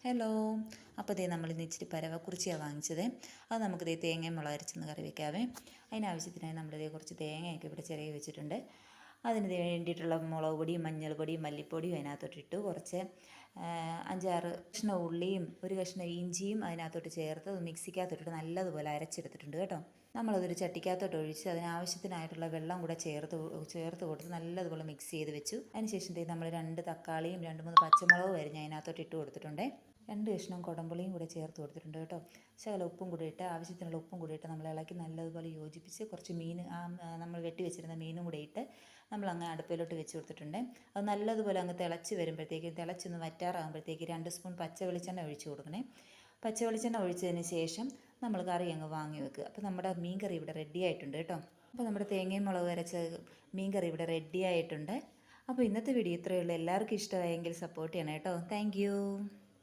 Hello. അപ്പോൾ ഇതേ നമ്മളിന്ന് ഇച്ചിരി പരവക്കുറിച്ചിയാണ് വാങ്ങിച്ചത്. അത് നമുക്കിതേ തേങ്ങയും മുളക് അരച്ചൊന്ന് കറി വയ്ക്കാവേ. അതിനാവശ്യത്തിനായി നമ്മളിതേ കുറച്ച് തേങ്ങയൊക്കെ ഇവിടെ ചിരകി വെച്ചിട്ടുണ്ട്. അതിന് വേണ്ടിയിട്ടുള്ള മുളക് പൊടിയും മഞ്ഞൾ പൊടിയും മല്ലിപ്പൊടിയും അതിനകത്തോട്ടിട്ട് കുറച്ച് 5-6 കഷ്ണം ഉള്ളിയും ഒരു കഷ്ണം ഇഞ്ചിയും അതിനകത്തോട്ട് ചേർത്ത് മിക്സിക്കകത്തോട്ടിട്ട് നല്ലതുപോലെ അരച്ചെടുത്തിട്ടുണ്ട് കേട്ടോ. നമ്മളതൊരു ചട്ടിക്കകത്തോട്ട് ഒഴിച്ച് അതിനാവശ്യത്തിനായിട്ടുള്ള വെള്ളം കൂടെ ചേർത്ത് കൊടുത്ത് നല്ലതുപോലെ മിക്സ് ചെയ്ത് വെച്ചു. അതിനുശേഷം നമ്മൾ 2 തക്കാളിയും 2-3 പച്ചമുളകും അരിഞ്ഞ് അതിനകത്തോട്ട് ഇട്ട് കൊടുത്തിട്ടുണ്ട്. 2 കഷ്ണം കുടമ്പുളിയും കൂടെ ചേർത്ത് കൊടുത്തിട്ടുണ്ട് കേട്ടോ. ശകലം ഉപ്പും കൂടി ഇട്ട് ആവശ്യത്തിനുള്ള ഉപ്പും കൂടി ഇട്ട് നമ്മൾ ഇളക്കി നല്ലതുപോലെ യോജിപ്പിച്ച് കുറച്ച് മീൻ നമ്മൾ വെട്ടി വെച്ചിരുന്ന മീനും കൂടെ ഇട്ട് നമ്മൾ അങ്ങ് അടുപ്പിലോട്ട് വെച്ച് കൊടുത്തിട്ടുണ്ട്. അത് നല്ലതുപോലെ അങ്ങ് തിളച്ചൊന്ന് വറ്റാറാകുമ്പോഴത്തേക്ക് 2 സ്പൂൺ പച്ച വെളിച്ചെണ്ണ ഒഴിച്ച് കൊടുക്കണേ. പച്ച വെളിച്ചെണ്ണ ഒഴിച്ചതിന് ശേഷം നമ്മൾ കറി അങ്ങ് വാങ്ങി വെക്കുക. അപ്പോൾ നമ്മുടെ മീൻ കറി ഇവിടെ റെഡി ആയിട്ടുണ്ട് കേട്ടോ. അപ്പോൾ നമ്മുടെ തേങ്ങയും മുളക് അരച്ച മീൻ കറി ഇവിടെ റെഡി ആയിട്ടുണ്ട്. അപ്പോൾ ഇന്നത്തെ വീഡിയോ ഇത്രയേ ഉള്ളൂ. എല്ലാവർക്കും ഇഷ്ടമായെങ്കിൽ സപ്പോർട്ട് ചെയ്യണം കേട്ടോ. താങ്ക്